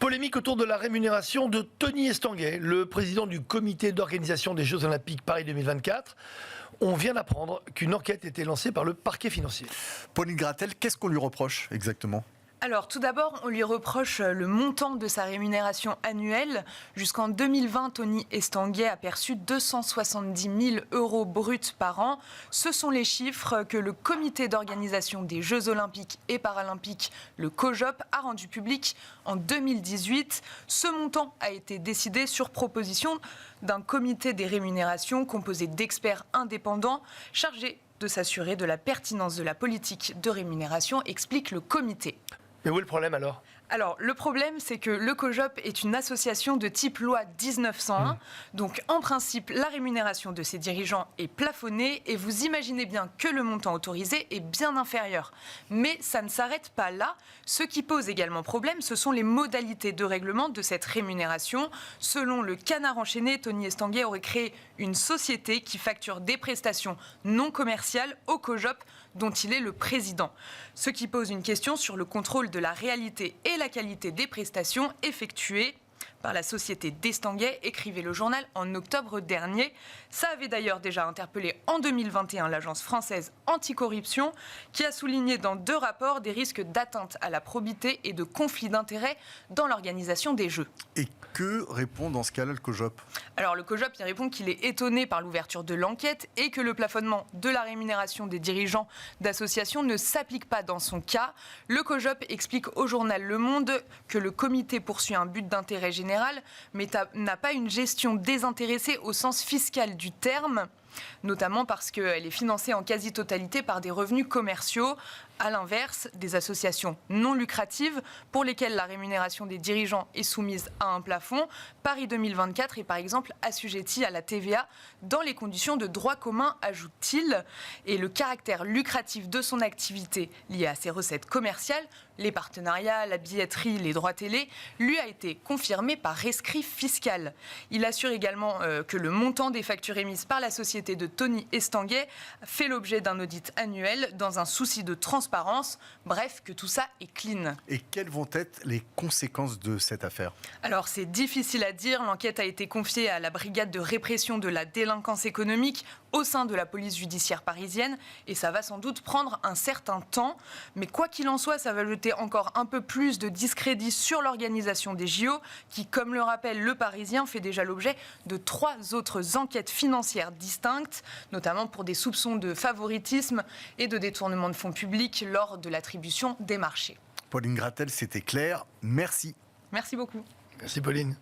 Polémique autour de la rémunération de Tony Estanguet, le président du comité d'organisation des Jeux Olympiques Paris 2024. On vient d'apprendre qu'une enquête était lancée par le parquet financier. Pauline Gratel, qu'est-ce qu'on lui reproche exactement ? Alors, tout d'abord, on lui reproche le montant de sa rémunération annuelle. Jusqu'en 2020, Tony Estanguet a perçu 270 000 euros bruts par an. Ce sont les chiffres que le comité d'organisation des Jeux Olympiques et Paralympiques, le COJOP, a rendu public en 2018. Ce montant a été décidé sur proposition d'un comité des rémunérations composé d'experts indépendants chargés de s'assurer de la pertinence de la politique de rémunération, explique le comité. Mais où est le problème alors ? Alors, le problème, c'est que le COJOP est une association de type loi 1901. Donc, en principe, la rémunération de ses dirigeants est plafonnée et vous imaginez bien que le montant autorisé est bien inférieur. Mais ça ne s'arrête pas là. Ce qui pose également problème, ce sont les modalités de règlement de cette rémunération. Selon le Canard enchaîné, Tony Estanguet aurait créé une société qui facture des prestations non commerciales au COJOP dont il est le président. Ce qui pose une question sur le contrôle de la réalité et la qualité des prestations effectuées par la société d'Estanguet, écrivait le journal en octobre dernier. Ça avait d'ailleurs déjà interpellé en 2021 l'agence française anticorruption qui a souligné dans 2 rapports des risques d'atteinte à la probité et de conflit d'intérêts dans l'organisation des Jeux. Et que répond dans ce cas-là le COJOP ? Alors le COJOP il répond qu'il est étonné par l'ouverture de l'enquête et que le plafonnement de la rémunération des dirigeants d'associations ne s'applique pas dans son cas. Le COJOP explique au journal Le Monde que le comité poursuit un but d'intérêt général, mais n'a pas une gestion désintéressée au sens fiscal du terme, notamment parce qu'elle est financée en quasi-totalité par des revenus commerciaux. À l'inverse, des associations non lucratives pour lesquelles la rémunération des dirigeants est soumise à un plafond. Paris 2024 est par exemple assujetti à la TVA dans les conditions de droit commun, ajoute-t-il. Et le caractère lucratif de son activité lié à ses recettes commerciales, les partenariats, la billetterie, les droits télé, lui a été confirmé par rescrit fiscal. Il assure également que le montant des factures émises par la société de Tony Estanguet fait l'objet d'un audit annuel dans un souci de transparence. Bref, que tout ça est clean. Et quelles vont être les conséquences de cette affaire ? Alors, c'est difficile à dire. L'enquête a été confiée à la brigade de répression de la délinquance économique au sein de la police judiciaire parisienne et ça va sans doute prendre un certain temps. Mais quoi qu'il en soit, ça va jeter encore un peu plus de discrédit sur l'organisation des JO qui, comme le rappelle Le Parisien, fait déjà l'objet de 3 autres enquêtes financières distinctes, notamment pour des soupçons de favoritisme et de détournement de fonds publics lors de l'attribution des marchés. Pauline Gratel, c'était clair. Merci. Merci beaucoup. Merci Pauline.